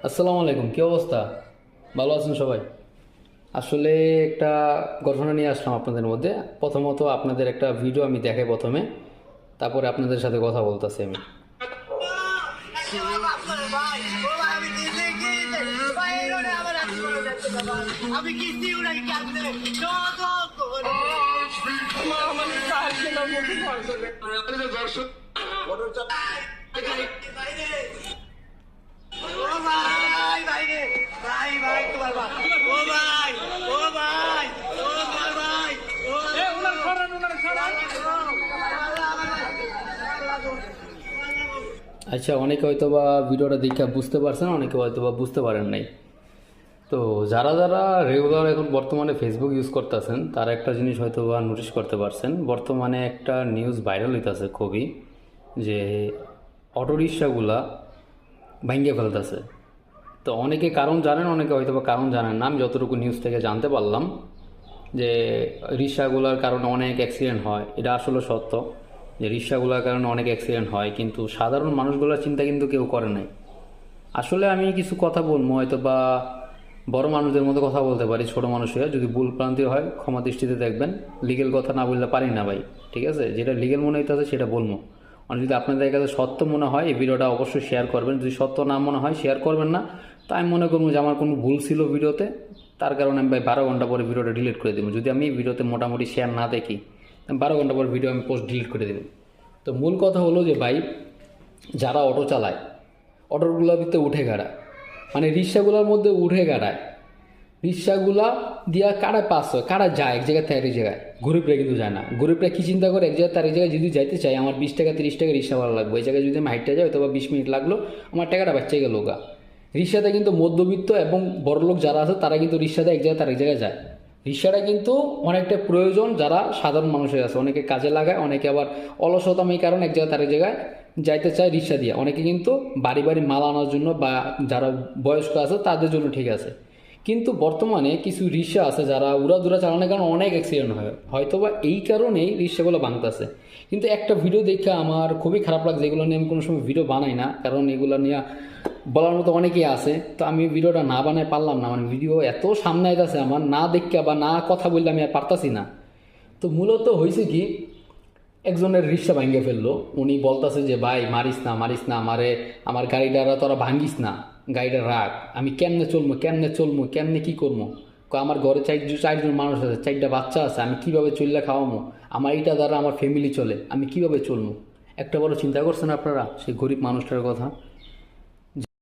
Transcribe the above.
আসসালামু আলাইকুম, কী অবস্থা? ভালো আছেন সবাই? আসলে একটা ঘটনা নিয়ে আসলাম আপনাদের মধ্যে। প্রথমত আপনাদের একটা ভিডিও আমি দেখাই প্রথমে, তারপরে আপনাদের সাথে কথা বলতেছি আমি। আমি কিস্তি উড়াই কেমনে দর্শক ও ভাই ভাই রে ভাই ভাই তোমার ভাই ও ভাই ও ভাই ও তোমার ভাই ও উনার খরান আচ্ছা, অনেকে হয়তো বা ভিডিওটা দেখে বুঝতে পারছেন, অনেকে হয়তো বা বুঝতে পারেন নাই। তো যারা যারা রেগুলার এখন বর্তমানে ফেসবুক ইউজ করতেছেন তারা একটা জিনিস হয়তো বা নোটিশ করতে পারছেন, বর্তমানে একটা নিউজ ভাইরাল হইতেছে খুবই, যে অটোরিকশাগুলা ভাঙ্গে ফেলতেছে। তো অনেকে কারণ জানেন, অনেকে হয়তো বা কারণ জানেন না। আমি যতটুকু নিউজ থেকে জানতে পারলাম যে রিক্সাগুলোর কারণে অনেক অ্যাক্সিডেন্ট হয়, এটা আসলে সত্য যে রিক্সাগুলোর কারণে অনেক অ্যাক্সিডেন্ট হয়, কিন্তু সাধারণ মানুষগুলোর চিন্তা কিন্তু কেউ করে নাই। আসলে আমি কিছু কথা বলবো, হয়তো বা বড় মানুষদের মতো কথা বলতে পারি, ছোট মানুষেরা যদি ভুল প্রান্তি হয় ক্ষমা দৃষ্টিতে দেখবেন। লিগেল কথা না বলতে পারি না ভাই, ঠিক আছে? যেটা লিগেল মনে হইতেছে সেটা বলবো। আর যদি আপনাদের কাছে সত্য মনে হয় এই ভিডিওটা অবশ্যই শেয়ার করবেন, যদি সত্য না মনে হয় শেয়ার করবেন না। তো আমি মনে করবো যে আমার কোনো ভুল ছিল ভিডিওতে, তার কারণে আমি ভাই 12 ঘন্টা পরে ভিডিওটা ডিলিট করে দেবো। যদি আমি ভিডিওতে মোটামুটি শেয়ার না দেখি, 12 ঘন্টা পর ভিডিও আমি পোস্ট ডিলিট করে দেবো। তো মূল কথা হলো যে ভাই, যারা অটো চালায়, অটোগুলোর ভিতরে উঠে গাড়ায়, মানে রিক্সাগুলোর মধ্যে উঠে গাড়ায়, রিক্সাগুলা দিয়া কারায় পাস হয়, কারা যায় এক জায়গায় থেকে এক জায়গায়, গরিবরা কিন্তু যায় না। গরিবরা কী চিন্তা করে, এক জায়গায় তার এক জায়গায় যদি যাইতে চাই আমার 20 টাকা 30 টাকা রিক্সা ভাড়া লাগবে, এই জায়গায় যদি আমি হাইটটা যাই অথবা 20 মিনিট লাগলো, আমার টাকাটা বাচ্চা গেল গা। রিক্সাতে কিন্তু মধ্যবিত্ত এবং বড়লোক যারা আছে তারা কিন্তু রিক্সাতে এক জায়গায় তার এক জায়গায় যায়। রিক্সাটা কিন্তু অনেকটা প্রয়োজন যারা সাধারণ মানুষের আছে, অনেকে কাজে লাগায়, অনেকে আবার অলসতাম এই কারণে এক জায়গায় তার এক জায়গায় যাইতে চায় রিক্সা দিয়ে, অনেকে কিন্তু বাড়ি বাড়ি মাল আনার জন্য বা যারা বয়স্ক আছে তাদের জন্য ঠিক আছে। কিন্তু বর্তমানে কিছু রিক্সা আছে যারা উড়াধুরা চালানোর কারণে অনেক অ্যাক্সিডেন্ট হয়, হয়তো বা এই কারণেই রিক্সাগুলো ভাঙতেছে। কিন্তু একটা ভিডিও দেখে আমার খুবই খারাপ লাগছে, এগুলো নিয়ে আমি কোনো সময় ভিডিও বানাই না, কারণ এগুলো নিয়ে বলার মতো অনেকেই আছে। তো আমি ভিডিওটা না বানায় পারলাম না, মানে ভিডিও এত সামনে আইতাছে আমার, না দেখে বা না কথা বললে আমি আর পারতাছি না। তো মূলত হয়েছে কি, একজনের রিক্সা ভাঙ্গে ফেললো। উনি বলতেছে যে ভাই মারিস না মারিস না আমারে, আমার গাড়িটা তোরা ভাঙ্গিস না, গাড়িটা রাখ, আমি কেমনে চলবো কেমনে চলবো কেমনে কী করবো। আমার ঘরে চারজন মানুষ আছে, 4টা বাচ্চা আছে, আমি কিভাবে চললে খাওয়ামো, আমার এইটা দ্বারা আমার ফ্যামিলি চলে, আমি কিভাবে চলবো। একটা বড় চিন্তা করছেন আপনারা সেই গরিব মানুষটার কথা?